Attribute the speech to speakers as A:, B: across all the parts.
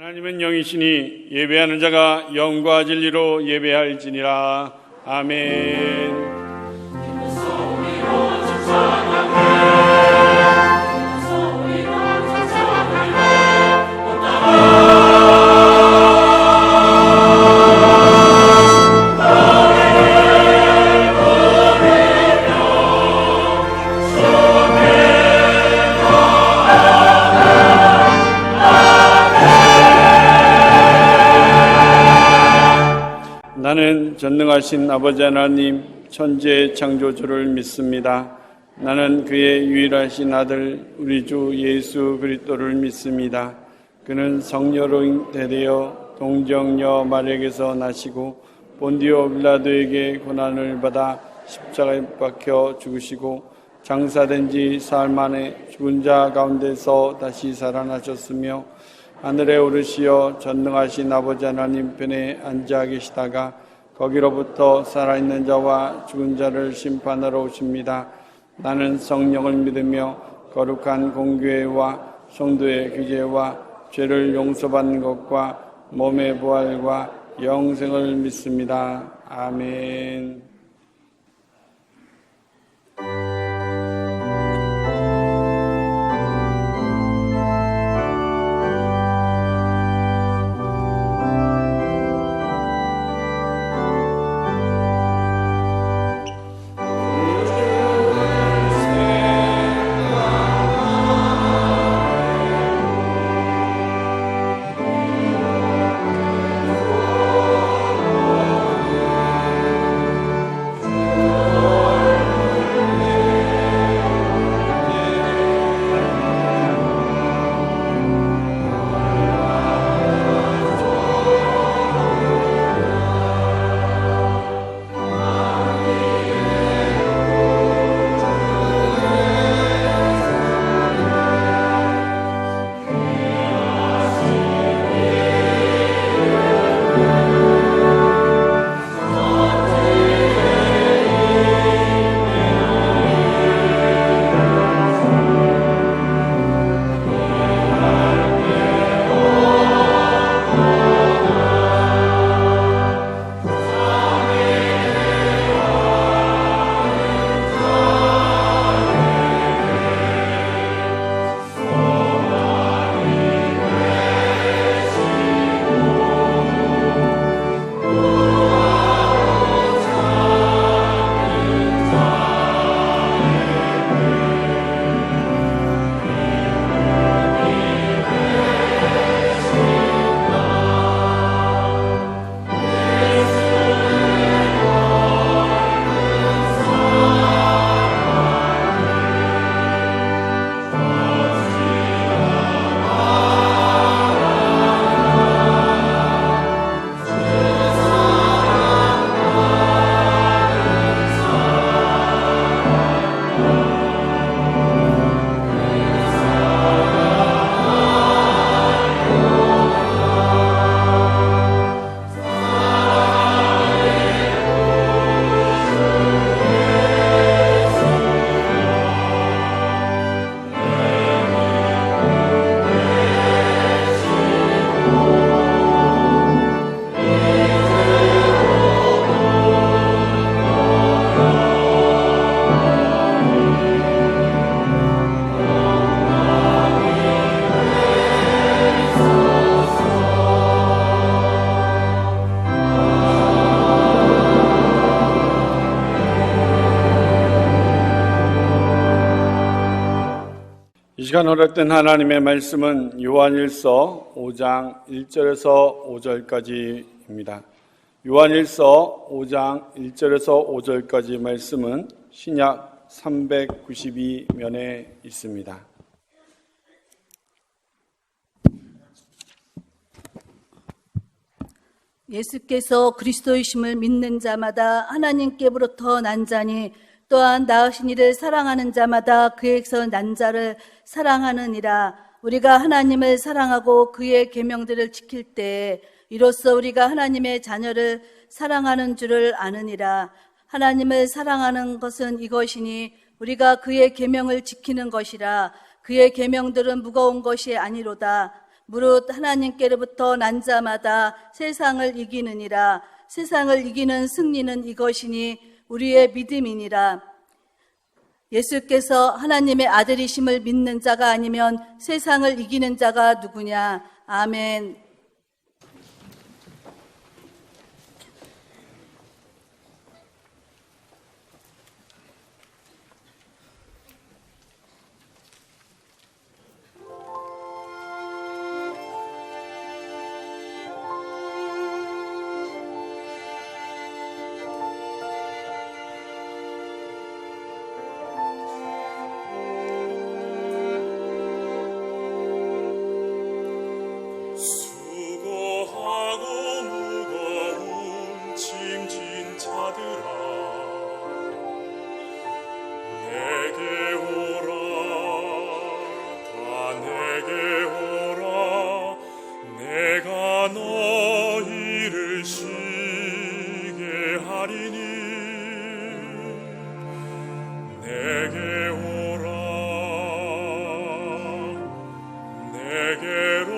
A: 하나님은 영이시니 예배하는 자가 영과 진리로 예배할지니라. 아멘. 나는 전능하신 아버지 하나님 천지의 창조주를 믿습니다. 나는 그의 유일하신 아들 우리 주 예수 그리스도를 믿습니다. 그는 성녀로 잉태되어 동정녀 마리아에게서 나시고 본디오 빌라도에게 고난을 받아 십자가에 박혀 죽으시고 장사된 지 사흘 만에 죽은 자 가운데서 다시 살아나셨으며 하늘에 오르시어 전능하신 아버지 하나님 편에 앉아 계시다가 거기로부터 살아있는 자와 죽은 자를 심판하러 오십니다. 나는 성령을 믿으며 거룩한 공교회와 성도의 규제와 죄를 용서받는 것과 몸의 부활과 영생을 믿습니다. 아멘. 이 시간 허락된 하나님의 말씀은 요한일서 5장 1절에서 5절까지입니다. 요한일서 5장 1절에서 5절까지 말씀은 신약 392면에 있습니다.
B: 예수께서 그리스도이심을 믿는 자마다 하나님께로부터 난 자니 또한 낳으신 이를 사랑하는 자마다 그에게서 난 자를 사랑하느니라. 우리가 하나님을 사랑하고 그의 계명들을 지킬 때에 이로써 우리가 하나님의 자녀를 사랑하는 줄을 아느니라. 하나님을 사랑하는 것은 이것이니 우리가 그의 계명을 지키는 것이라. 그의 계명들은 무거운 것이 아니로다. 무릇 하나님께로부터 난 자마다 세상을 이기느니라. 세상을 이기는 승리는 이것이니 우리의 믿음이니라. 예수께서 하나님의 아들이심을 믿는 자가 아니면 세상을 이기는 자가 누구냐. 아멘.
C: 수고하고 무거운 짐진 자들아, 내게 오라, 다 내게 오라. 내가 너희를 쉬게 하리니. 내게 오라, 내게로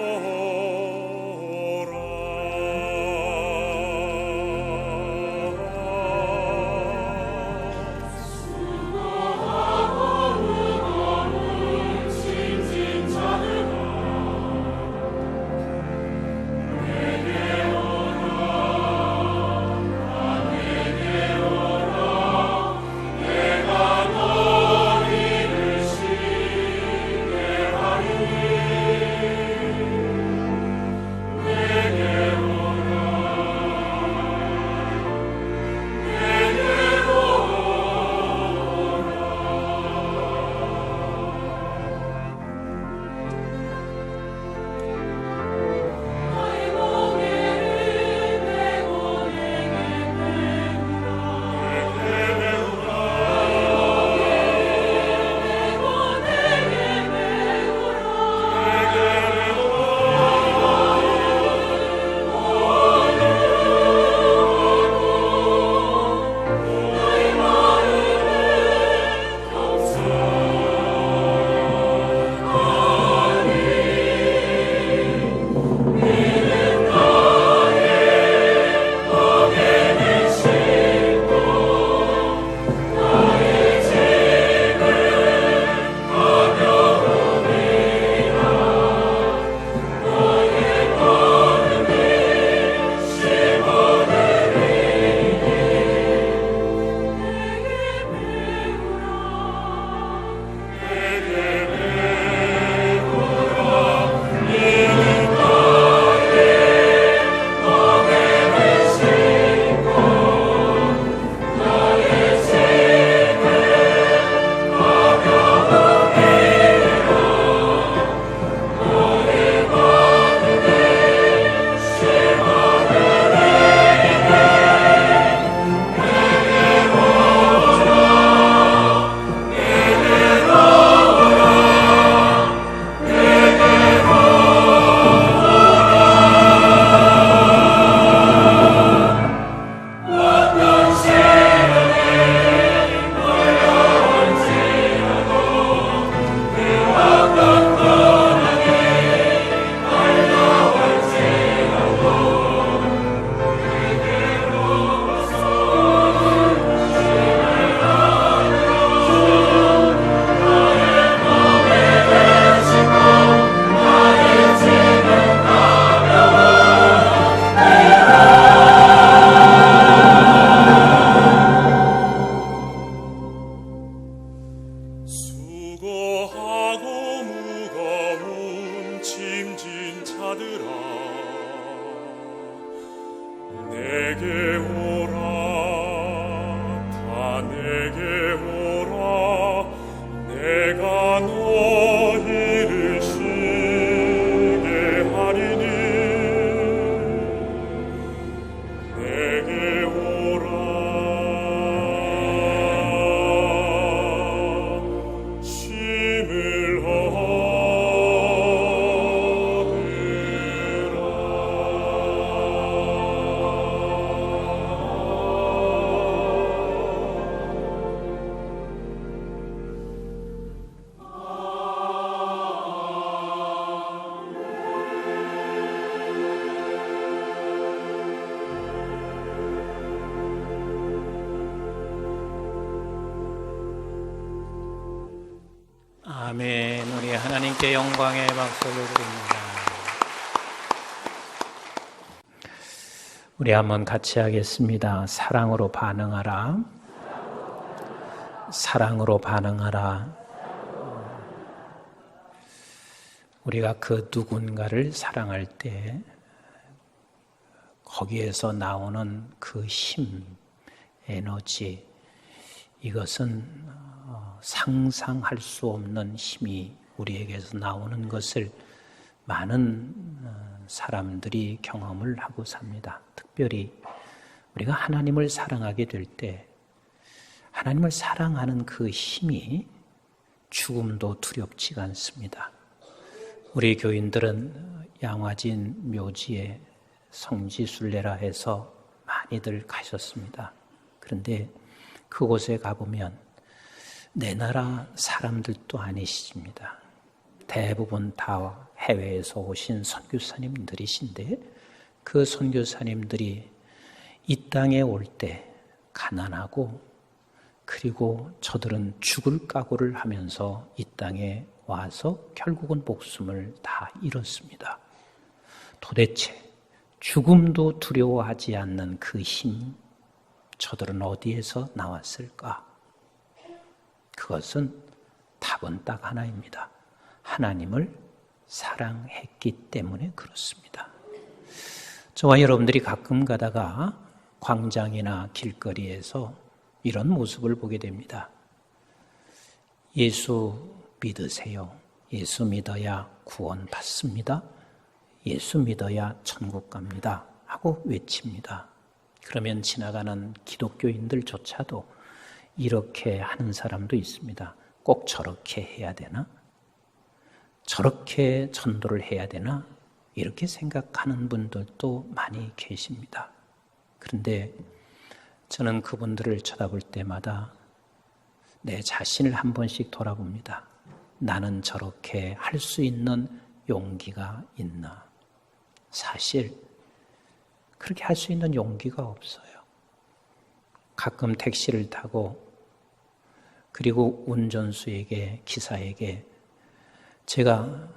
C: 내게 오라, 다 내게 오라. 내가 너희를 쉬게 하리니. 내게 오라, 쉼을 얻으라.
D: 하나님께 영광의 박수를 드립니다. 우리 한번 같이 하겠습니다. 사랑으로 반응하라. 사랑으로 반응하라. 우리가 그 누군가를 사랑할 때 거기에서 나오는 그 힘, 에너지, 이것은 상상할 수 없는 힘이 우리에게서 나오는 것을 많은 사람들이 경험을 하고 삽니다. 특별히 우리가 하나님을 사랑하게 될 때 하나님을 사랑하는 그 힘이 죽음도 두렵지가 않습니다. 우리 교인들은 양화진 묘지에 성지순례라 해서 많이들 가셨습니다. 그런데 그곳에 가보면 내 나라 사람들도 아니십니다. 대부분 다 해외에서 오신 선교사님들이신데 그 선교사님들이 이 땅에 올 때 가난하고 그리고 저들은 죽을 각오를 하면서 이 땅에 와서 결국은 목숨을 다 잃었습니다. 도대체 죽음도 두려워하지 않는 그 힘, 저들은 어디에서 나왔을까? 그것은 답은 딱 하나입니다. 하나님을 사랑했기 때문에 그렇습니다. 저와 여러분들이 가끔 가다가 광장이나 길거리에서 이런 모습을 보게 됩니다. 예수 믿으세요. 예수 믿어야 구원 받습니다. 예수 믿어야 천국 갑니다. 하고 외칩니다. 그러면 지나가는 기독교인들조차도 이렇게 하는 사람도 있습니다. 꼭 저렇게 해야 되나? 저렇게 전도를 해야 되나? 이렇게 생각하는 분들도 많이 계십니다. 그런데 저는 그분들을 쳐다볼 때마다 내 자신을 한 번씩 돌아봅니다. 나는 저렇게 할 수 있는 용기가 있나? 사실 그렇게 할 수 있는 용기가 없어요. 가끔 택시를 타고 그리고 운전수에게, 기사에게 제가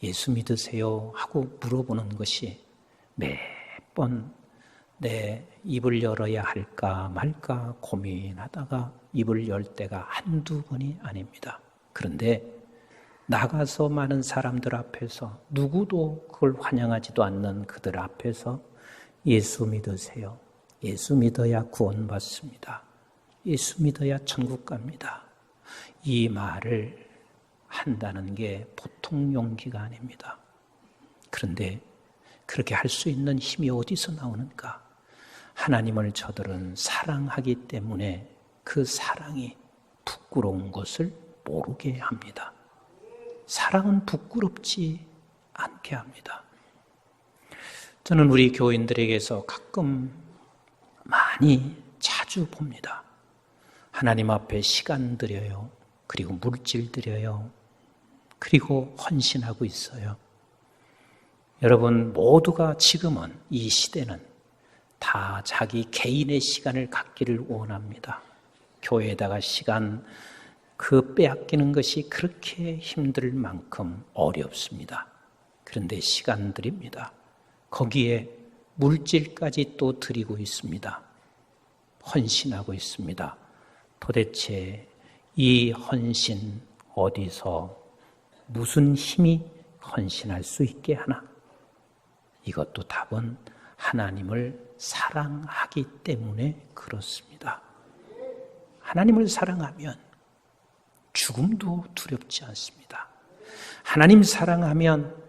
D: 예수 믿으세요 하고 물어보는 것이 매번 내 입을 열어야 할까 말까 고민하다가 입을 열 때가 한두 번이 아닙니다. 그런데 나가서 많은 사람들 앞에서 누구도 그걸 환영하지도 않는 그들 앞에서 예수 믿으세요. 예수 믿어야 구원받습니다. 예수 믿어야 천국 갑니다. 이 말을 한다는 게 보통 용기가 아닙니다. 그런데 그렇게 할 수 있는 힘이 어디서 나오는가? 하나님을 저들은 사랑하기 때문에 그 사랑이 부끄러운 것을 모르게 합니다. 사랑은 부끄럽지 않게 합니다. 저는 우리 교인들에게서 가끔 많이 자주 봅니다. 하나님 앞에 시간 들여요. 그리고 물질 들여요. 그리고 헌신하고 있어요. 여러분 모두가 지금은 이 시대는 다 자기 개인의 시간을 갖기를 원합니다. 교회에다가 시간 그 빼앗기는 것이 그렇게 힘들 만큼 어렵습니다. 그런데 시간 드립니다. 거기에 물질까지 또 드리고 있습니다. 헌신하고 있습니다. 도대체 이 헌신 어디서 무슨 힘이 헌신할 수 있게 하나? 이것도 답은 하나님을 사랑하기 때문에 그렇습니다. 하나님을 사랑하면 죽음도 두렵지 않습니다. 하나님 사랑하면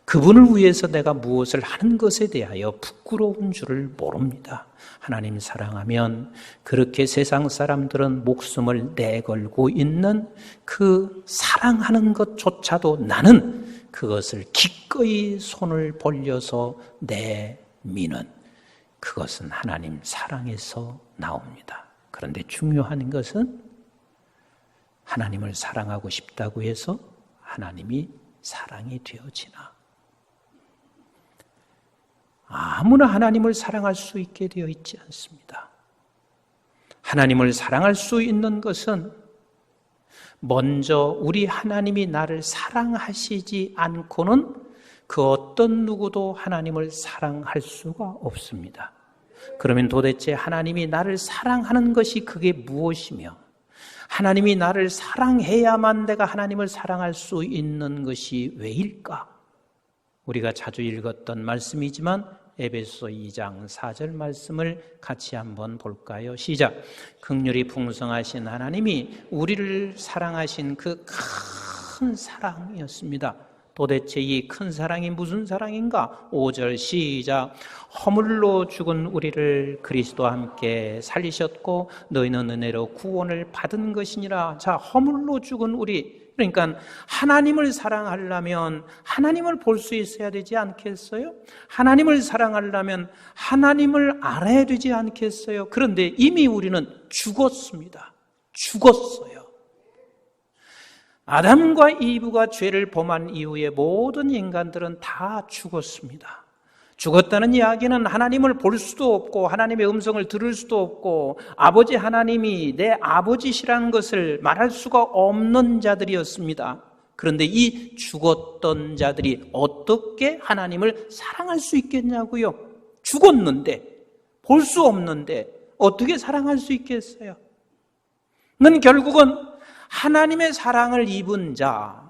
D: 그분을 위해서 내가 무엇을 하는 것에 대하여 부끄러운 줄을 모릅니다. 하나님 사랑하면 그렇게 세상 사람들은 목숨을 내걸고 있는 그 사랑하는 것조차도 나는 그것을 기꺼이 손을 벌려서 내미는 그것은 하나님 사랑에서 나옵니다. 그런데 중요한 것은 하나님을 사랑하고 싶다고 해서 하나님이 사랑이 되어지나? 아무나 하나님을 사랑할 수 있게 되어 있지 않습니다. 하나님을 사랑할 수 있는 것은 먼저 우리 하나님이 나를 사랑하시지 않고는 그 어떤 누구도 하나님을 사랑할 수가 없습니다. 그러면 도대체 하나님이 나를 사랑하는 것이 그게 무엇이며, 하나님이 나를 사랑해야만 내가 하나님을 사랑할 수 있는 것이 왜일까? 우리가 자주 읽었던 말씀이지만 에베소 2장 4절 말씀을 같이 한번 볼까요? 시작. 긍휼이 풍성하신 하나님이 우리를 사랑하신 그 큰 사랑이었습니다. 도대체 이 큰 사랑이 무슨 사랑인가? 5절 시작. 허물로 죽은 우리를 그리스도와 함께 살리셨고 너희는 은혜로 구원을 받은 것이니라. 자, 허물로 죽은 우리, 그러니까 하나님을 사랑하려면 하나님을 볼 수 있어야 되지 않겠어요? 하나님을 사랑하려면 하나님을 알아야 되지 않겠어요? 그런데 이미 우리는 죽었습니다. 죽었어요. 아담과 이브가 죄를 범한 이후에 모든 인간들은 다 죽었습니다. 죽었다는 이야기는 하나님을 볼 수도 없고 하나님의 음성을 들을 수도 없고 아버지 하나님이 내 아버지시라는 것을 말할 수가 없는 자들이었습니다. 그런데 이 죽었던 자들이 어떻게 하나님을 사랑할 수 있겠냐고요? 죽었는데, 볼 수 없는데 어떻게 사랑할 수 있겠어요? 는 결국은 하나님의 사랑을 입은 자,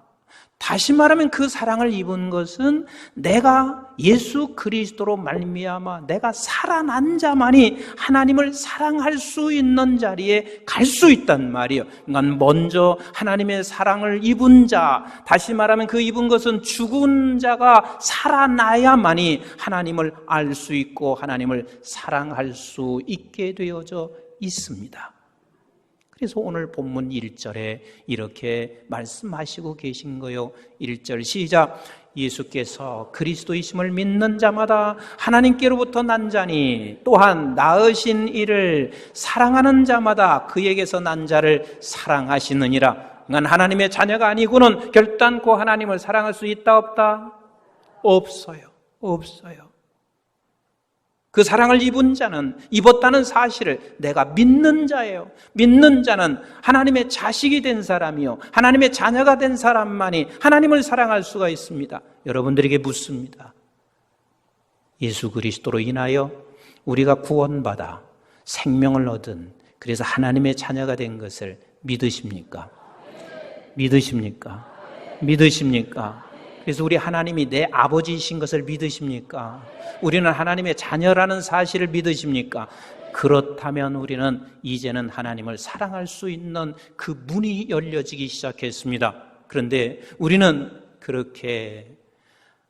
D: 다시 말하면 그 사랑을 입은 것은 내가 예수 그리스도로 말미암아 내가 살아난 자만이 하나님을 사랑할 수 있는 자리에 갈 수 있단 말이에요. 그러니까 먼저 하나님의 사랑을 입은 자, 다시 말하면 그 입은 것은 죽은 자가 살아나야만이 하나님을 알 수 있고 하나님을 사랑할 수 있게 되어져 있습니다. 그래서 오늘 본문 1절에 이렇게 말씀하시고 계신 거요. 1절 시작. 예수께서 그리스도이심을 믿는 자마다 하나님께로부터 난 자니 또한 낳으신 이를 사랑하는 자마다 그에게서 난 자를 사랑하시느니라. 난 하나님의 자녀가 아니고는 결단코 하나님을 사랑할 수 있다 없다? 없어요. 없어요. 그 사랑을 입은 자는, 입었다는 사실을 내가 믿는 자예요. 믿는 자는 하나님의 자식이 된 사람이요, 하나님의 자녀가 된 사람만이 하나님을 사랑할 수가 있습니다. 여러분들에게 묻습니다. 예수 그리스도로 인하여 우리가 구원받아 생명을 얻은, 그래서 하나님의 자녀가 된 것을 믿으십니까? 믿으십니까? 믿으십니까? 그래서 우리 하나님이 내 아버지이신 것을 믿으십니까? 우리는 하나님의 자녀라는 사실을 믿으십니까? 그렇다면 우리는 이제는 하나님을 사랑할 수 있는 그 문이 열려지기 시작했습니다. 그런데 우리는 그렇게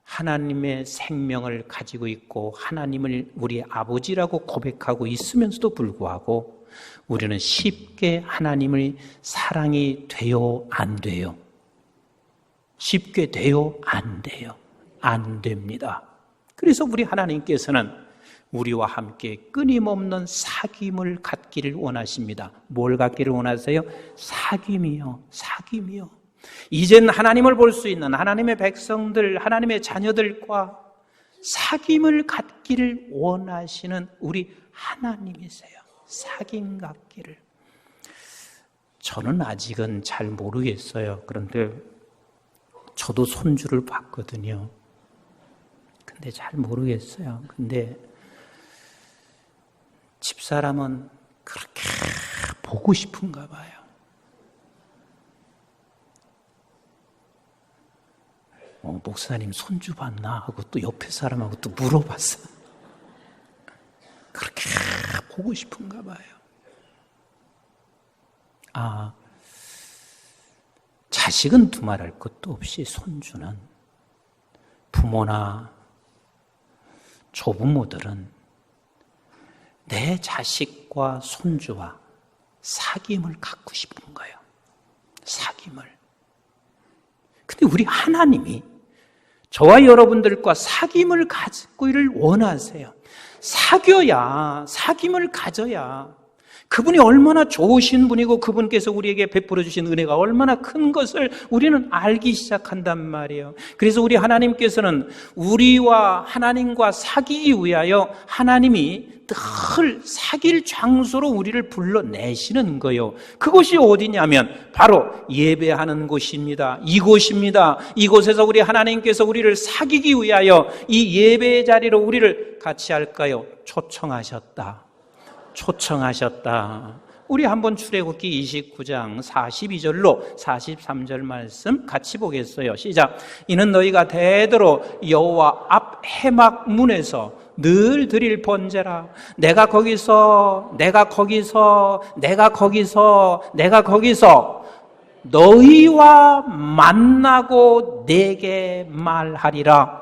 D: 하나님의 생명을 가지고 있고 하나님을 우리 아버지라고 고백하고 있으면서도 불구하고 우리는 쉽게 하나님의 사랑이 돼요, 안 돼요? 쉽게 돼요? 안 돼요? 안 됩니다. 그래서 우리 하나님께서는 우리와 함께 끊임없는 사귐을 갖기를 원하십니다. 뭘 갖기를 원하세요? 사귐이요. 사귐이요. 이젠 하나님을 볼 수 있는 하나님의 백성들, 하나님의 자녀들과 사귐을 갖기를 원하시는 우리 하나님이세요. 사귐 갖기를. 저는 아직은 잘 모르겠어요. 그런데 저도 손주를 봤거든요. 근데 잘 모르겠어요. 근데 집사람은 그렇게 보고 싶은가 봐요. 목사님 손주 봤나? 하고 또 옆에 사람하고 또 물어봤어. 그렇게 보고 싶은가 봐요. 자식은 두말할 것도 없이 손주는, 부모나 조부모들은 내 자식과 손주와 사귐을 갖고 싶은 거예요. 사귐을. 근데 우리 하나님이 저와 여러분들과 사귐을 가지기를 원하세요. 사귀어야, 사귐을 가져야 그분이 얼마나 좋으신 분이고 그분께서 우리에게 베풀어 주신 은혜가 얼마나 큰 것을 우리는 알기 시작한단 말이에요. 그래서 우리 하나님께서는 우리와 하나님과 사귀기 위하여 하나님이 늘 사귈 장소로 우리를 불러내시는 거예요. 그곳이 어디냐면 바로 예배하는 곳입니다. 이곳입니다. 이곳에서 우리 하나님께서 우리를 사귀기 위하여 이 예배의 자리로 우리를 같이 할까요? 초청하셨다. 우리 한번 출애굽기 29장 42절로 43절 말씀 같이 보겠어요. 시작. 이는 너희가 대대로 여호와 앞 회막 문에서 늘 드릴 번제라. 내가 거기서 너희와 만나고 내게 말하리라.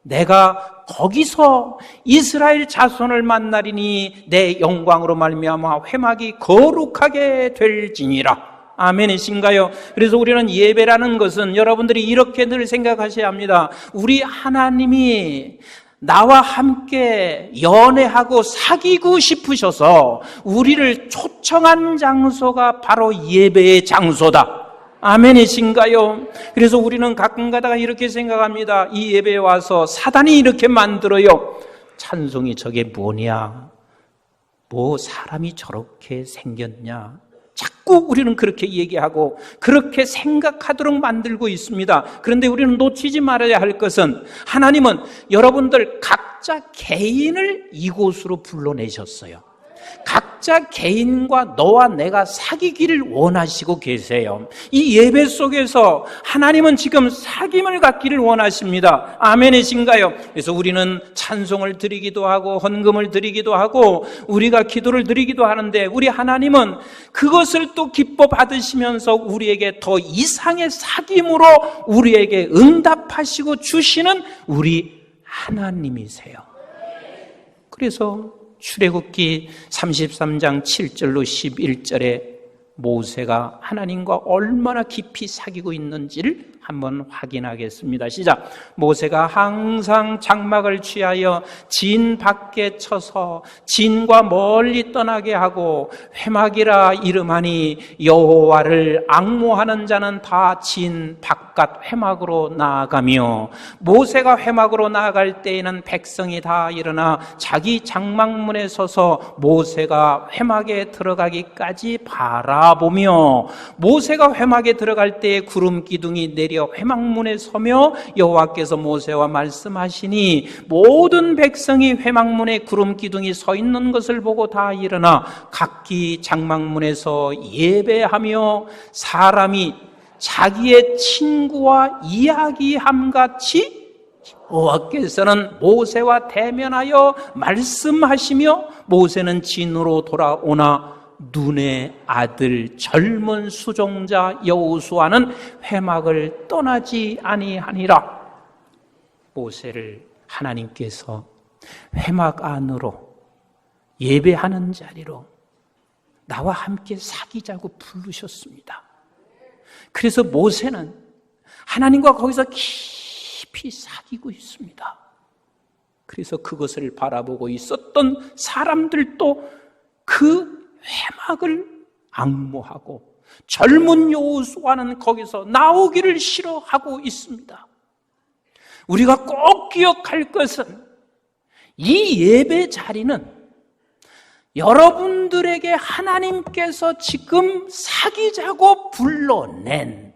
D: 내가 거기서 이스라엘 자손을 만나리니 내 영광으로 말미암아 회막이 거룩하게 될지니라. 아멘이신가요? 그래서 우리는 예배라는 것은 여러분들이 이렇게 늘 생각하셔야 합니다. 우리 하나님이 나와 함께 연애하고 사귀고 싶으셔서 우리를 초청한 장소가 바로 예배의 장소다. 아멘이신가요? 그래서 우리는 가끔 가다가 이렇게 생각합니다. 이 예배에 와서 사단이 이렇게 만들어요. 찬송이 저게 뭐냐? 뭐 사람이 저렇게 생겼냐? 자꾸 우리는 그렇게 얘기하고 그렇게 생각하도록 만들고 있습니다. 그런데 우리는 놓치지 말아야 할 것은 하나님은 여러분들 각자 개인을 이곳으로 불러내셨어요. 각자 개인과 너와 내가 사귀기를 원하시고 계세요. 이 예배 속에서 하나님은 지금 사귐을 갖기를 원하십니다. 아멘이신가요? 그래서 우리는 찬송을 드리기도 하고 헌금을 드리기도 하고 우리가 기도를 드리기도 하는데 우리 하나님은 그것을 또 기뻐 받으시면서 우리에게 더 이상의 사귐으로 우리에게 응답하시고 주시는 우리 하나님이세요. 그래서 출애굽기 33장 7절로 11절에 모세가 하나님과 얼마나 깊이 사귀고 있는지를 한번 확인하겠습니다. 시작. 모세가 항상 장막을 취하여 진 밖에 쳐서 진과 멀리 떠나게 하고 회막이라 이름하니 여호와를 앙모하는 자는 다 진 바깥 회막으로 나아가며 모세가 회막으로 나아갈 때에는 백성이 다 일어나 자기 장막문에 서서 모세가 회막에 들어가기까지 바라보며 모세가 회막에 들어갈 때에 구름 기둥이 내려 회막문에 서며 여호와께서 모세와 말씀하시니 모든 백성이 회막문에 구름 기둥이 서 있는 것을 보고 다 일어나 각기 장막문에서 예배하며 사람이 자기의 친구와 이야기함같이 여호와께서는 모세와 대면하여 말씀하시며 모세는 진으로 돌아오나 눈의 아들 젊은 수종자 여호수아는 회막을 떠나지 아니하니라. 모세를 하나님께서 회막 안으로 예배하는 자리로 나와 함께 사귀자고 부르셨습니다. 그래서 모세는 하나님과 거기서 깊이 사귀고 있습니다. 그래서 그것을 바라보고 있었던 사람들도 그 회막을 앙모하고 젊은 여호수아는 거기서 나오기를 싫어하고 있습니다. 우리가 꼭 기억할 것은 이 예배 자리는 여러분들에게 하나님께서 지금 사귀자고 불러낸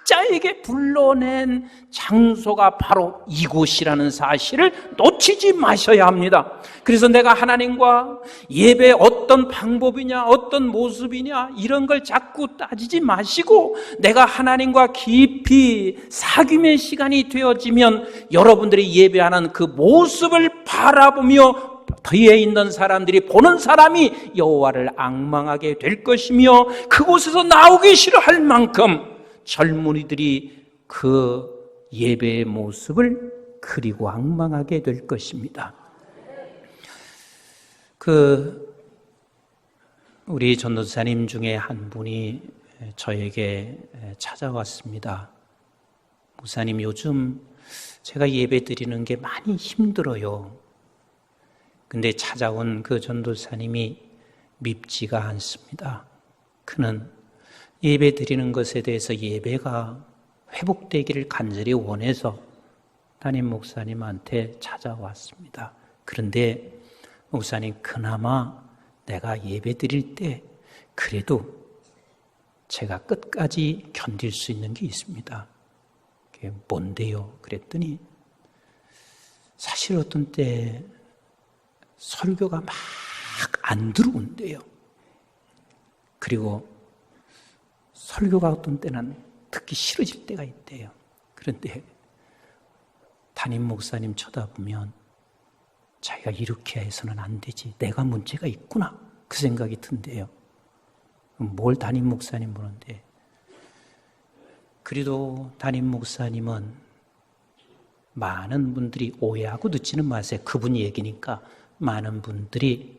D: 각자에게 불러낸 장소가 바로 이곳이라는 사실을 놓치지 마셔야 합니다. 그래서 내가 하나님과 예배 어떤 방법이냐 어떤 모습이냐 이런 걸 자꾸 따지지 마시고 내가 하나님과 깊이 사귐의 시간이 되어지면 여러분들이 예배하는 그 모습을 바라보며 뒤에 있는 사람들이 보는 사람이 여호와를 앙망하게 될 것이며 그곳에서 나오기 싫어할 만큼 젊은이들이 그 예배의 모습을 그리고 앙망하게 될 것입니다. 우리 전도사님 중에 한 분이 저에게 찾아왔습니다. 목사님, 요즘 제가 예배 드리는 게 많이 힘들어요. 근데 찾아온 그 전도사님이 밉지가 않습니다. 그는 예배 드리는 것에 대해서 예배가 회복되기를 간절히 원해서 담임 목사님한테 찾아왔습니다. 그런데 목사님, 그나마 내가 예배 드릴 때 그래도 제가 끝까지 견딜 수 있는 게 있습니다. 그게 뭔데요? 그랬더니 사실 어떤 때 설교가 막 안 들어온대요. 그리고 설교가 어떤 때는 듣기 싫어질 때가 있대요. 그런데 담임 목사님 쳐다보면 자기가 이렇게 해서는 안 되지, 내가 문제가 있구나, 그 생각이 든대요. 뭘 담임 목사님 보는데, 그래도 담임 목사님은 많은 분들이 오해하고 듣지는 마세요. 그분 얘기니까. 많은 분들이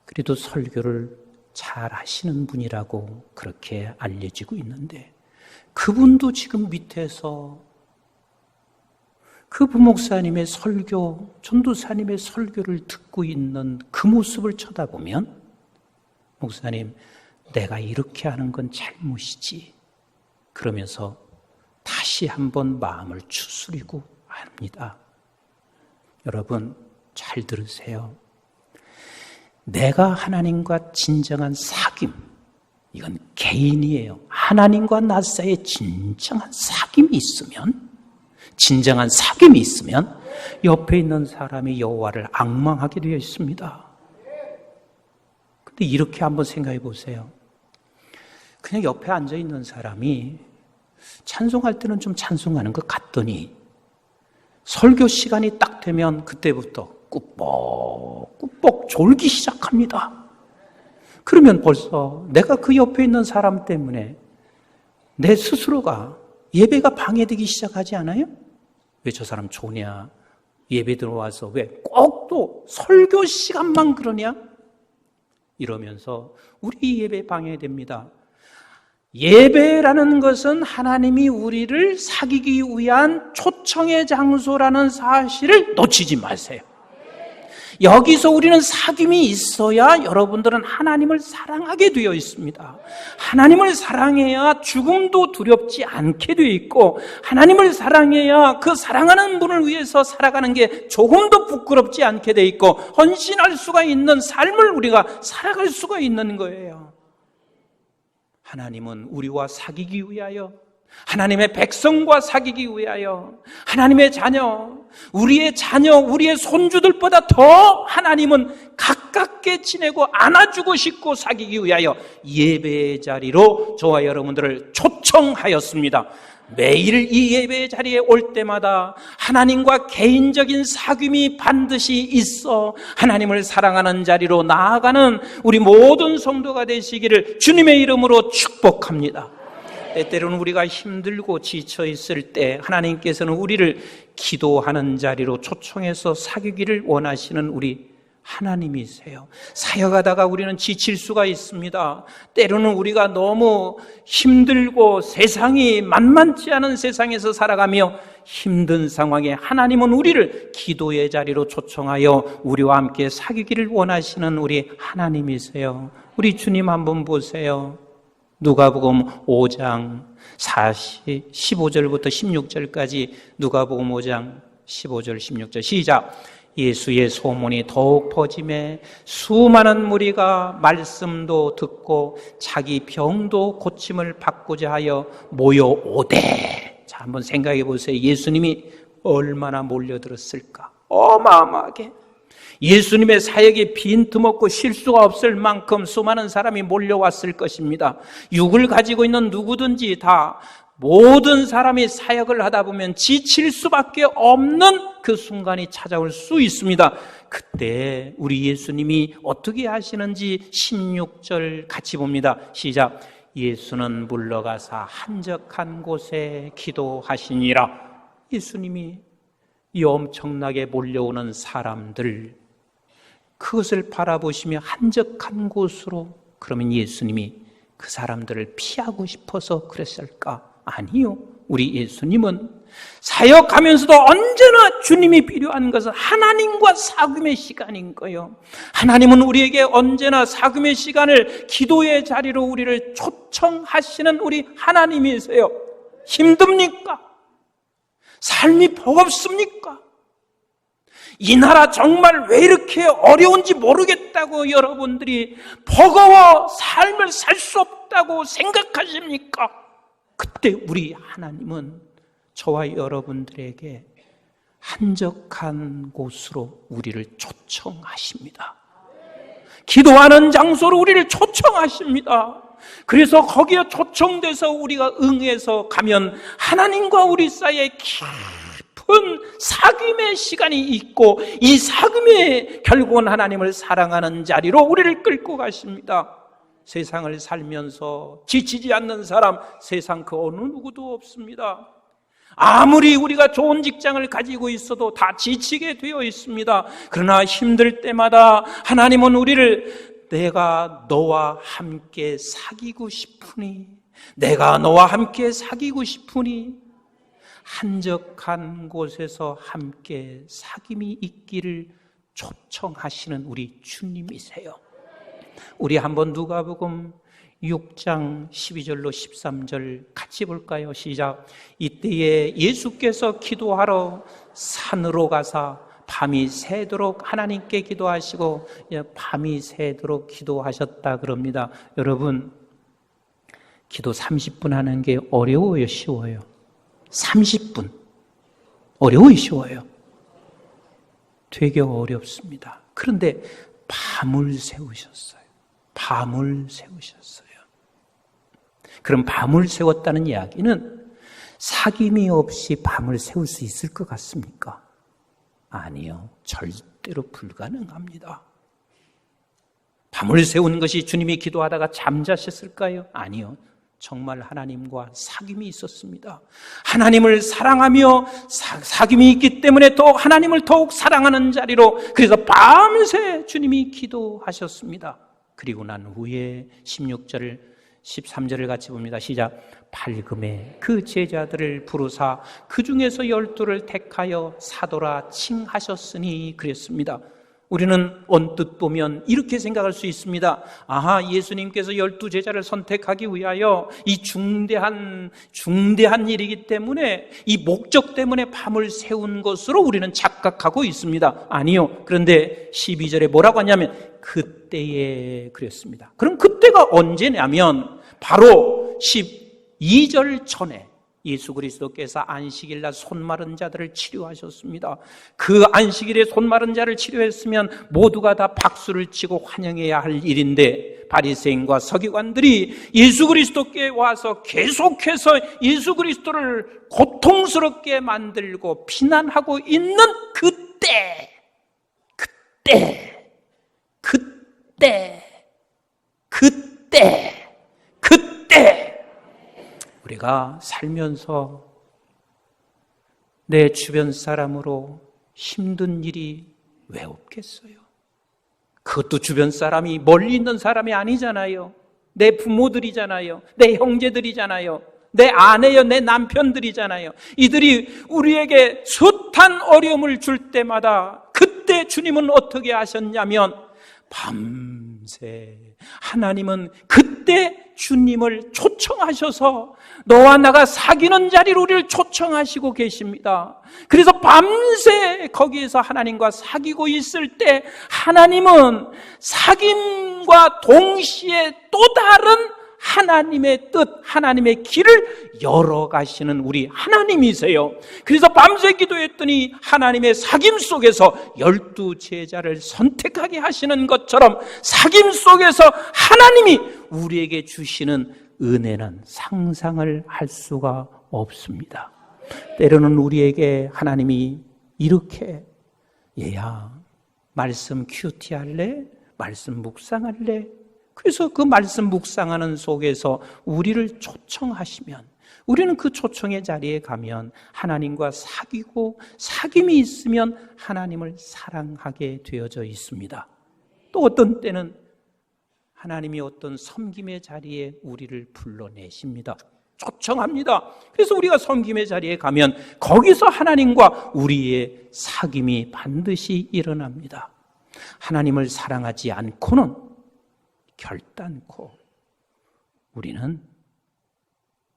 D: 그래도 설교를 잘 하시는 분이라고 그렇게 알려지고 있는데, 그분도 지금 밑에서 그 부목사님의 설교, 전도사님의 설교를 듣고 있는 그 모습을 쳐다보면, 목사님, 내가 이렇게 하는 건 잘못이지, 그러면서 다시 한번 마음을 추스리고 합니다. 여러분, 잘 들으세요. 내가 하나님과 진정한 사귐, 이건 개인이에요. 하나님과 나 사이에 진정한 사귐이 있으면, 진정한 사귐이 있으면 옆에 있는 사람이 여호와를 앙망하게 되어 있습니다. 근데 이렇게 한번 생각해 보세요. 그냥 옆에 앉아 있는 사람이 찬송할 때는 좀 찬송하는 것 같더니 설교 시간이 딱 되면 그때부터 꾸벅꾸벅 졸기 시작합니다. 그러면 벌써 내가 그 옆에 있는 사람 때문에 내 스스로가 예배가 방해되기 시작하지 않아요? 왜 저 사람 좋냐? 예배 들어와서 왜 꼭 또 설교 시간만 그러냐? 이러면서 우리 예배 방해됩니다. 예배라는 것은 하나님이 우리를 사귀기 위한 초청의 장소라는 사실을 놓치지 마세요. 여기서 우리는 사귐이 있어야 여러분들은 하나님을 사랑하게 되어 있습니다. 하나님을 사랑해야 죽음도 두렵지 않게 되어 있고, 하나님을 사랑해야 그 사랑하는 분을 위해서 살아가는 게 조금도 부끄럽지 않게 되어 있고, 헌신할 수가 있는 삶을 우리가 살아갈 수가 있는 거예요. 하나님은 우리와 사귀기 위하여, 하나님의 백성과 사귀기 위하여, 하나님의 자녀, 우리의 자녀, 우리의 손주들보다 더 하나님은 가깝게 지내고 안아주고 싶고 사귀기 위하여 예배의 자리로 저와 여러분들을 초청하였습니다. 매일 이 예배의 자리에 올 때마다 하나님과 개인적인 사귐이 반드시 있어 하나님을 사랑하는 자리로 나아가는 우리 모든 성도가 되시기를 주님의 이름으로 축복합니다. 때때로는 우리가 힘들고 지쳐 있을 때 하나님께서는 우리를 기도하는 자리로 초청해서 사귀기를 원하시는 우리 하나님이세요. 사역하다가 우리는 지칠 수가 있습니다. 때로는 우리가 너무 힘들고 세상이 만만치 않은 세상에서 살아가며 힘든 상황에 하나님은 우리를 기도의 자리로 초청하여 우리와 함께 사귀기를 원하시는 우리 하나님이세요. 우리 주님 한번 보세요. 누가복음 5장 15절부터 16절까지 누가복음 5장 15절 16절 시작. 예수의 소문이 더욱 퍼지매 수많은 무리가 말씀도 듣고 자기 병도 고침을 받고자 하여 모여오되. 자, 한번 생각해 보세요. 예수님이 얼마나 몰려들었을까? 어마어마하게. 예수님의 사역이 빈틈없고 쉴 수가 없을 만큼 수많은 사람이 몰려왔을 것입니다. 육을 가지고 있는 누구든지 다 모든 사람이 사역을 하다 보면 지칠 수밖에 없는 그 순간이 찾아올 수 있습니다. 그때 우리 예수님이 어떻게 하시는지 16절 같이 봅니다. 시작. 예수는 물러가사 한적한 곳에 기도하시니라. 예수님이 이 엄청나게 몰려오는 사람들, 그것을 바라보시며 한적한 곳으로, 그러면 예수님이 그 사람들을 피하고 싶어서 그랬을까? 아니요. 우리 예수님은 사역하면서도 언제나 주님이 필요한 것은 하나님과 사귐의 시간인 거예요. 하나님은 우리에게 언제나 사귐의 시간을 기도의 자리로 우리를 초청하시는 우리 하나님이세요. 힘듭니까? 삶이 버겁습니까? 이 나라 정말 왜 이렇게 어려운지 모르겠다고 여러분들이 버거워 삶을 살 수 없다고 생각하십니까? 그때 우리 하나님은 저와 여러분들에게 한적한 곳으로 우리를 초청하십니다. 기도하는 장소로 우리를 초청하십니다. 그래서 거기에 초청돼서 우리가 응해서 가면 하나님과 우리 사이에 깊은 사귐의 시간이 있고, 이 사귐에 결국은 하나님을 사랑하는 자리로 우리를 끌고 가십니다. 세상을 살면서 지치지 않는 사람, 세상 그 어느 누구도 없습니다. 아무리 우리가 좋은 직장을 가지고 있어도 다 지치게 되어 있습니다. 그러나 힘들 때마다 하나님은 우리를 내가 너와 함께 사귀고 싶으니, 내가 너와 함께 사귀고 싶으니 한적한 곳에서 함께 사귐이 있기를 초청하시는 우리 주님이세요. 우리 한번 누가복음 6장 12절로 13절 같이 볼까요? 시작. 이때에 예수께서 기도하러 산으로 가사 밤이 새도록 하나님께 기도하시고, 밤이 새도록 기도하셨다 그럽니다. 여러분, 기도 30분 하는 게 어려워요, 쉬워요? 30분 어려워요, 쉬워요? 되게 어렵습니다. 그런데 밤을 세우셨어요. 밤을 세우셨어요. 그럼 밤을 세웠다는 이야기는 사귐이 없이 밤을 세울 수 있을 것 같습니까? 아니요, 절대로 불가능합니다. 밤을 세운 것이 주님이 기도하다가 잠자셨을까요? 아니요, 정말 하나님과 사귐이 있었습니다. 하나님을 사랑하며 사귐이 있기 때문에 또 하나님을 더욱 사랑하는 자리로, 그래서 밤새 주님이 기도하셨습니다. 그리고 난 후에 16절 13절을 같이 봅니다. 시작. 밝음에 그 제자들을 부르사 그 중에서 12를 택하여 사도라 칭하셨으니 그랬습니다. 우리는 언뜻 보면 이렇게 생각할 수 있습니다. 아하, 예수님께서 12제자를 선택하기 위하여 이 중대한 일이기 때문에, 이 목적 때문에 밤을 세운 것으로 우리는 착각하고 있습니다. 아니요. 그런데 12절에 뭐라고 하냐면 그때에 그랬습니다. 그럼 그때가 언제냐면 바로 12절 전에 예수 그리스도께서 안식일날 손마른 자들을 치료하셨습니다. 그 안식일에 손마른 자를 치료했으면 모두가 다 박수를 치고 환영해야 할 일인데, 바리새인과 서기관들이 예수 그리스도께 와서 계속해서 예수 그리스도를 고통스럽게 만들고 비난하고 있는 그때 우리가 살면서 내 주변 사람으로 힘든 일이 왜 없겠어요? 그것도 주변 사람이 멀리 있는 사람이 아니잖아요. 내 부모들이잖아요. 내 형제들이잖아요. 내 아내요, 내 남편들이잖아요. 이들이 우리에게 숱한 어려움을 줄 때마다 그때 주님은 어떻게 하셨냐면 밤새 하나님은 그때 주님을 초청하셔서 너와 나가 사귀는 자리로 우리를 초청하시고 계십니다. 그래서 밤새 거기에서 하나님과 사귀고 있을 때 하나님은 사귐과 동시에 또 다른 하나님의 뜻, 하나님의 길을 열어가시는 우리 하나님이세요. 그래서 밤새 기도했더니 하나님의 사귐 속에서 12제자를 선택하게 하시는 것처럼 사귐 속에서 하나님이 우리에게 주시는 은혜는 상상을 할 수가 없습니다. 때로는 우리에게 하나님이 이렇게, 얘야 말씀 큐티 할래? 말씀 묵상할래? 그래서 그 말씀 묵상하는 속에서 우리를 초청하시면, 우리는 그 초청의 자리에 가면 하나님과 사귀고 사귐이 있으면 하나님을 사랑하게 되어져 있습니다. 또 어떤 때는 하나님이 어떤 섬김의 자리에 우리를 불러내십니다. 초청합니다. 그래서 우리가 섬김의 자리에 가면 거기서 하나님과 우리의 사귐이 반드시 일어납니다. 하나님을 사랑하지 않고는 결단코 우리는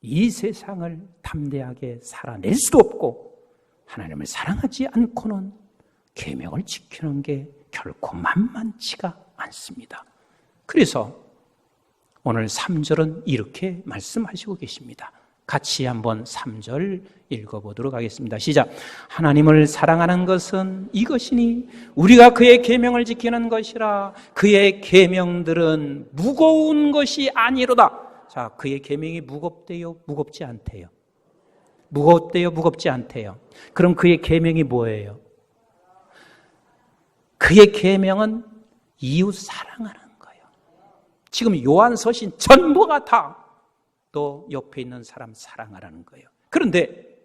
D: 이 세상을 담대하게 살아낼 수도 없고, 하나님을 사랑하지 않고는 계명을 지키는 게 결코 만만치가 않습니다. 그래서 오늘 3절은 이렇게 말씀하시고 계십니다. 같이 한번 3절 읽어보도록 하겠습니다. 시작. 하나님을 사랑하는 것은 이것이니 우리가 그의 계명을 지키는 것이라. 그의 계명들은 무거운 것이 아니로다. 자, 그의 계명이 무겁대요? 무겁지 않대요? 무겁대요? 무겁지 않대요? 그럼 그의 계명이 뭐예요? 그의 계명은 이웃 사랑하는 거예요. 지금 요한서신 전부가 다 또 옆에 있는 사람 사랑하라는 거예요. 그런데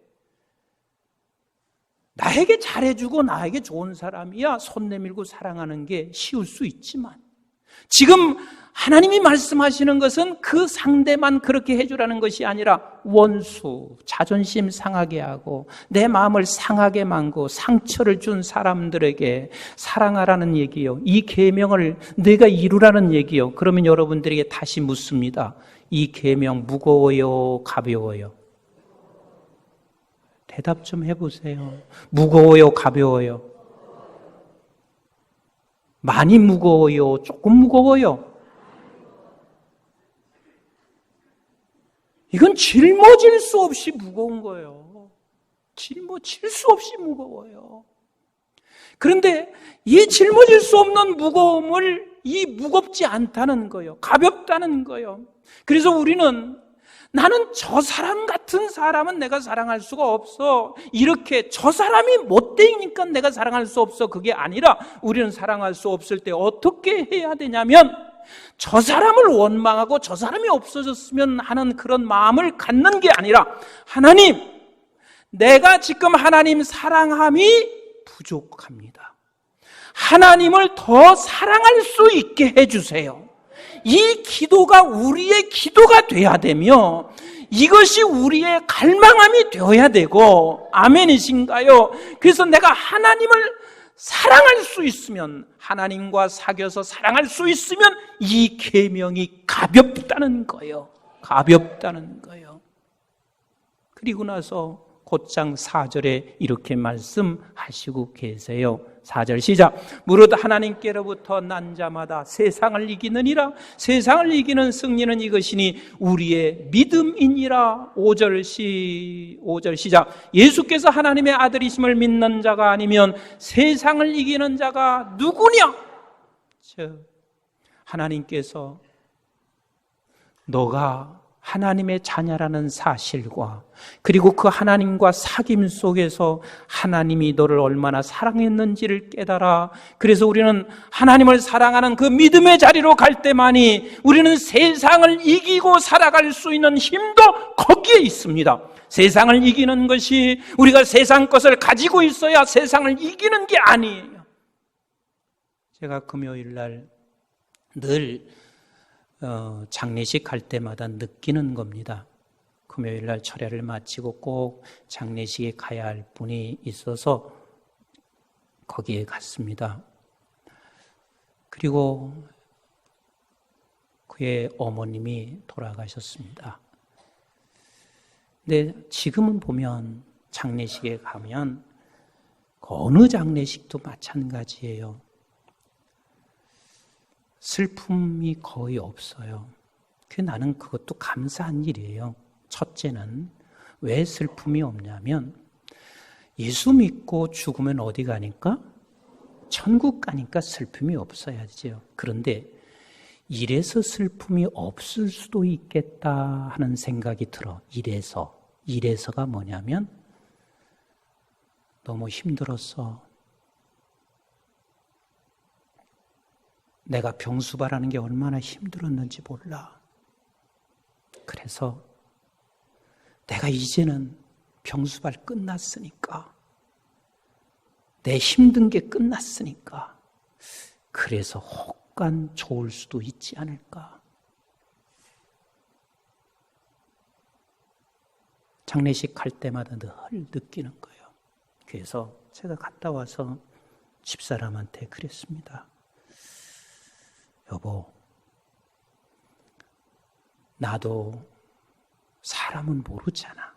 D: 나에게 잘해주고 나에게 좋은 사람이야 손 내밀고 사랑하는 게 쉬울 수 있지만, 지금 하나님이 말씀하시는 것은 그 상대만 그렇게 해주라는 것이 아니라 원수, 자존심 상하게 하고 내 마음을 상하게 만고 상처를 준 사람들에게 사랑하라는 얘기요. 이 계명을 내가 이루라는 얘기요. 그러면 여러분들에게 다시 묻습니다. 이 계명 무거워요, 가벼워요? 대답 좀 해보세요. 무거워요, 가벼워요? 많이 무거워요, 조금 무거워요? 이건 짊어질 수 없이 무거운 거예요. 짊어질 수 없이 무거워요. 그런데 이 짊어질 수 없는 무거움을 이 무겁지 않다는 거예요. 가볍다는 거예요. 그래서 우리는 나는 저 사람 같은 사람은 내가 사랑할 수가 없어. 이렇게 저 사람이 못되니까 내가 사랑할 수 없어. 그게 아니라 우리는 사랑할 수 없을 때 어떻게 해야 되냐면 저 사람을 원망하고 저 사람이 없어졌으면 하는 그런 마음을 갖는 게 아니라 하나님, 내가 지금 하나님 사랑함이 부족합니다. 하나님을 더 사랑할 수 있게 해주세요. 이 기도가 우리의 기도가 돼야 되며 이것이 우리의 갈망함이 되어야 되고, 아멘이신가요? 그래서 내가 하나님을 사랑할 수 있으면, 하나님과 사귀어서 사랑할 수 있으면 이 계명이 가볍다는 거예요. 가볍다는 거예요. 그리고 나서 곧장 4절에 이렇게 말씀하시고 계세요. 4절 시작. 무릇 하나님께로부터 난 자마다 세상을 이기느니라. 세상을 이기는 승리는 이것이니 우리의 믿음이니라. 5절 시작. 예수께서 하나님의 아들이심을 믿는 자가 아니면 세상을 이기는 자가 누구냐? 즉 하나님께서 너가 하나님의 자녀라는 사실과 그리고 그 하나님과 사귐 속에서 하나님이 너를 얼마나 사랑했는지를 깨달아. 그래서 우리는 하나님을 사랑하는 그 믿음의 자리로 갈 때만이 우리는 세상을 이기고 살아갈 수 있는 힘도 거기에 있습니다. 세상을 이기는 것이 우리가 세상 것을 가지고 있어야 세상을 이기는 게 아니에요. 제가 금요일 날 늘 장례식 갈 때마다 느끼는 겁니다. 금요일 날 철야를 마치고 꼭 장례식에 가야 할 분이 있어서 거기에 갔습니다. 그리고 그의 어머님이 돌아가셨습니다. 근데 지금은 보면 장례식에 가면 어느 장례식도 마찬가지예요. 슬픔이 거의 없어요. 나는 그것도 감사한 일이에요. 첫째는 왜 슬픔이 없냐면 예수 믿고 죽으면 어디 가니까? 천국 가니까 슬픔이 없어야죠. 그런데 이래서 슬픔이 없을 수도 있겠다 하는 생각이 들어. 이래서가 뭐냐면 너무 힘들었어. 내가 병수발하는 게 얼마나 힘들었는지 몰라. 그래서 내가 이제는 병수발 끝났으니까, 내 힘든 게 끝났으니까, 그래서 혹간 좋을 수도 있지 않을까. 장례식 할 때마다 늘 느끼는 거예요. 그래서 제가 갔다 와서 집사람한테 그랬습니다. 여보, 나도 사람은 모르잖아.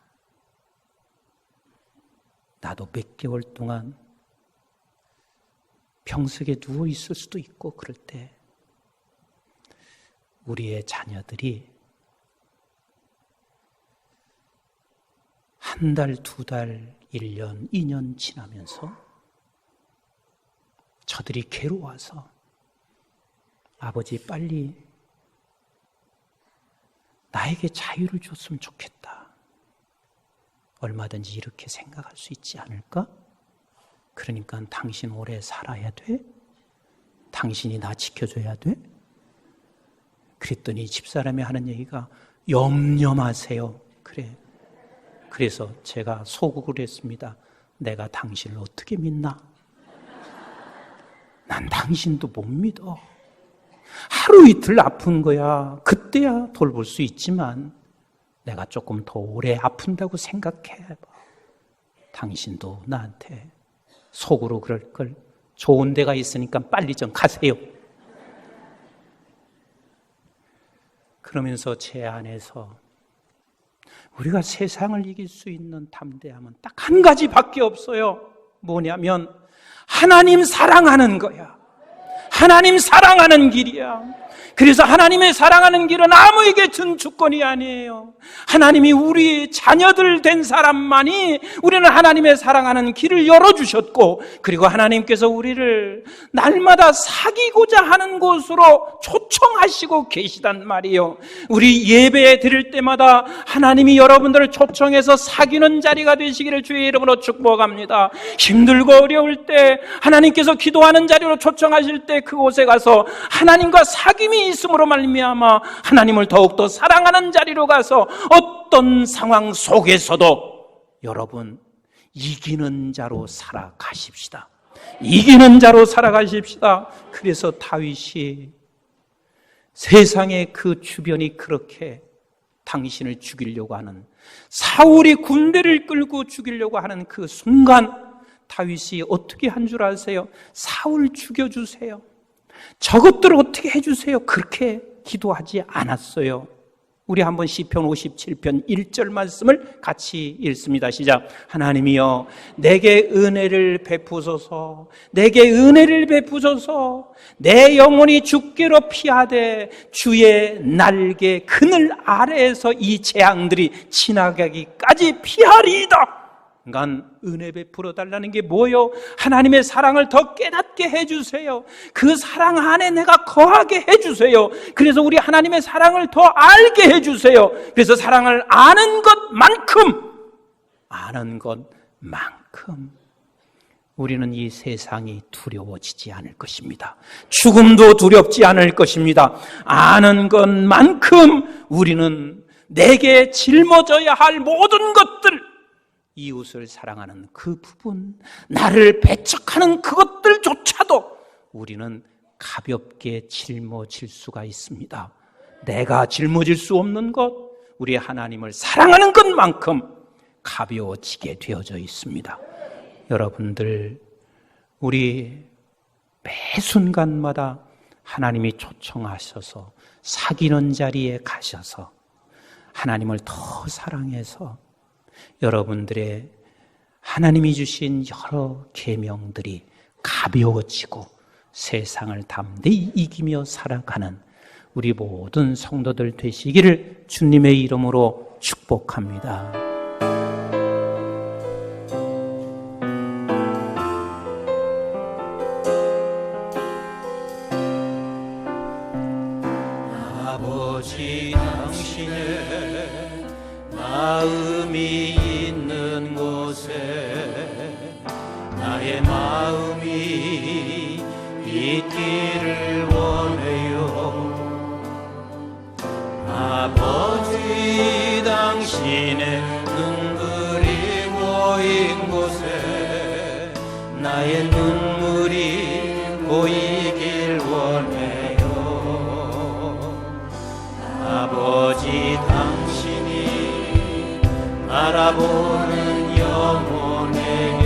D: 나도 몇 개월 동안 병석에 누워 있을 수도 있고 그럴 때 우리의 자녀들이 한 달, 두 달, 1년, 2년 지나면서 저들이 괴로워서 아버지 빨리 나에게 자유를 줬으면 좋겠다. 얼마든지 이렇게 생각할 수 있지 않을까? 그러니까 당신 오래 살아야 돼? 당신이 나 지켜줘야 돼? 그랬더니 집사람이 하는 얘기가 염려 마세요. 그래. 그래서 제가 소국을 했습니다. 내가 당신을 어떻게 믿나? 난 당신도 못 믿어. 하루 이틀 아픈 거야. 그때야 돌볼 수 있지만 내가 조금 더 오래 아픈다고 생각해. 당신도 나한테 속으로 그럴 걸. 좋은 데가 있으니까 빨리 좀 가세요. 그러면서 제 안에서 우리가 세상을 이길 수 있는 담대함은 딱 한 가지밖에 없어요. 뭐냐면 하나님 사랑하는 거야. 하나님 사랑하는 길이야. 그래서 하나님의 사랑하는 길은 아무에게 준 주권이 아니에요. 하나님이 우리 자녀들 된 사람만이 우리는 하나님의 사랑하는 길을 열어주셨고, 그리고 하나님께서 우리를 날마다 사귀고자 하는 곳으로 초청하시고 계시단 말이에요. 우리 예배 드릴 때마다 하나님이 여러분들을 초청해서 사귀는 자리가 되시기를 주의 이름으로 축복합니다. 힘들고 어려울 때 하나님께서 기도하는 자리로 초청하실 때 그곳에 가서 하나님과 사귐이 있음으로 말미암아 하나님을 더욱더 사랑하는 자리로 가서 어떤 상황 속에서도 여러분 이기는 자로 살아가십시다. 이기는 자로 살아가십시다. 그래서 다윗이 세상의 그 주변이 그렇게 당신을 죽이려고 하는, 사울이 군대를 끌고 죽이려고 하는 그 순간 다윗이 어떻게 한 줄 아세요? 사울 죽여주세요. 저것들을 어떻게 해주세요. 그렇게 기도하지 않았어요. 우리 한번 시편 57편 1절 말씀을 같이 읽습니다. 시작. 하나님이여 내게 은혜를 베푸소서. 내게 은혜를 베푸소서. 내 영혼이 주께로 피하되 주의 날개 그늘 아래에서 이 재앙들이 지나가기까지 피하리이다. 그러니까 은혜 베풀어 달라는 게 뭐예요? 하나님의 사랑을 더 깨닫게 해주세요. 그 사랑 안에 내가 거하게 해주세요. 그래서 우리 하나님의 사랑을 더 알게 해주세요. 그래서 사랑을 아는 것만큼 우리는 이 세상이 두려워지지 않을 것입니다. 죽음도 두렵지 않을 것입니다. 아는 것만큼 우리는 내게 짊어져야 할 모든 것들, 이웃을 사랑하는 그 부분, 나를 배척하는 그것들조차도 우리는 가볍게 짊어질 수가 있습니다. 내가 짊어질 수 없는 것, 우리 하나님을 사랑하는 것만큼 가벼워지게 되어져 있습니다. 여러분들, 우리 매 순간마다 하나님이 초청하셔서 사귀는 자리에 가셔서 하나님을 더 사랑해서 여러분들의 하나님이 주신 여러 계명들이 가벼워지고 세상을 담대히 이기며 살아가는 우리 모든 성도들 되시기를 주님의 이름으로 축복합니다. 아버지 당신의 마음이 있는 곳에 나의 마음이 있기를 원해요. 아버지 당신의 눈물이 고인 곳에 나의 눈물이 고이길 원해요. 아버지 당신이 바라보는 영혼에게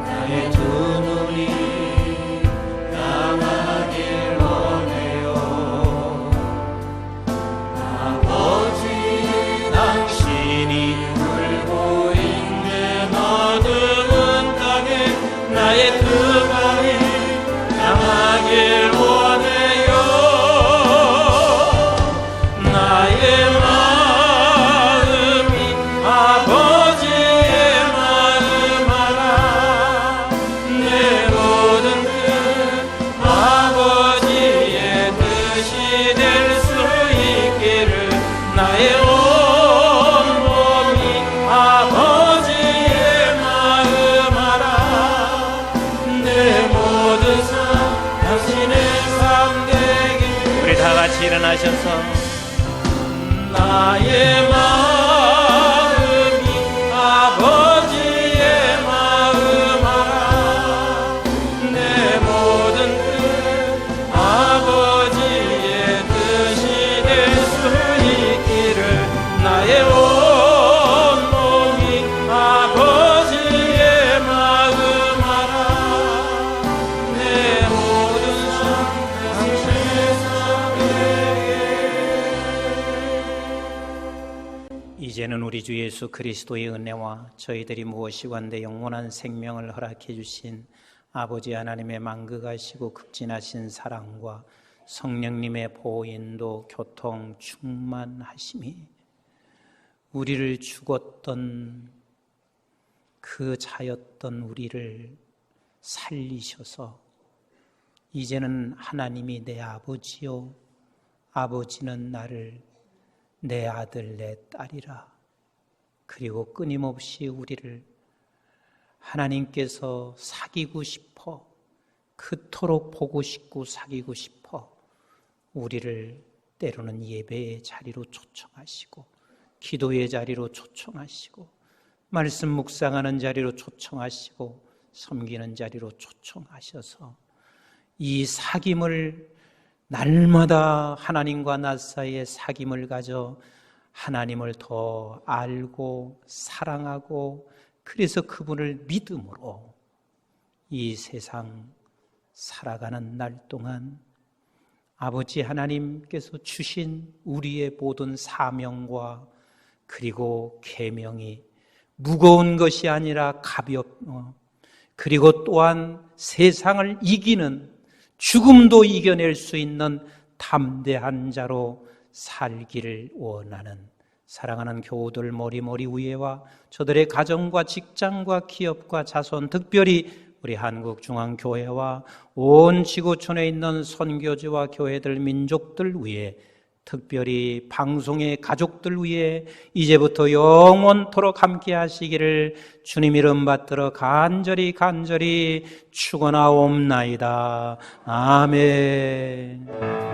D: 나의 두 눈이 향하길 원해요. 아버지, 당신이 울고 있는 어두운 땅에 나의 두 발이 향하길 원해요. 나의 마음이 아버지의 마음 알아. 내 모든 뜻 아버지의 뜻이 될 수 있기를 나의 온몸이 아버지의 마음 알아. 내 모든 삶 당신의 삶 되길. 우리 다 같이 일어나셔서 나의 마음이 아버지의 마음 알아. 내 모든 뜻 아버지의 뜻이 될 수 있기를 나의 온몸이 아버지의 마음 알아. 내 모든 삶 당신의 삶 이제는 우리 주 예수 그리스도의 은혜와 저희들이 무엇이관대 영원한 생명을 허락해 주신 아버지 하나님의 만극하시고 극진하신 사랑과 성령님의 보인도 교통 충만하심이 우리를 죽었던 그 자였던 우리를 살리셔서 이제는 하나님이 내 아버지요 아버지는 나를 내 아들 내 딸이라. 그리고 끊임없이 우리를 하나님께서 사귀고 싶어 그토록 보고 싶고 사귀고 싶어 우리를 때로는 예배의 자리로 초청하시고 기도의 자리로 초청하시고 말씀 묵상하는 자리로 초청하시고 섬기는 자리로 초청하셔서 이 사귐을 날마다 하나님과 나 사이의 사귐을 가져 하나님을 더 알고 사랑하고 그래서 그분을 믿음으로 이 세상 살아가는 날 동안 아버지 하나님께서 주신 우리의 모든 사명과 그리고 계명이 무거운 것이 아니라 가볍고 그리고 또한 세상을 이기는 죽음도 이겨낼 수 있는 담대한 자로 살기를 원하는 사랑하는 교우들 머리 위에와 저들의 가정과 직장과 기업과 자손 특별히 우리 한국중앙교회와 온 지구촌에 있는 선교지와 교회들 민족들 위에 특별히 방송의 가족들 위해 이제부터 영원토록 함께 하시기를 주님 이름 받들어 간절히 축원하옵나이다. 아멘.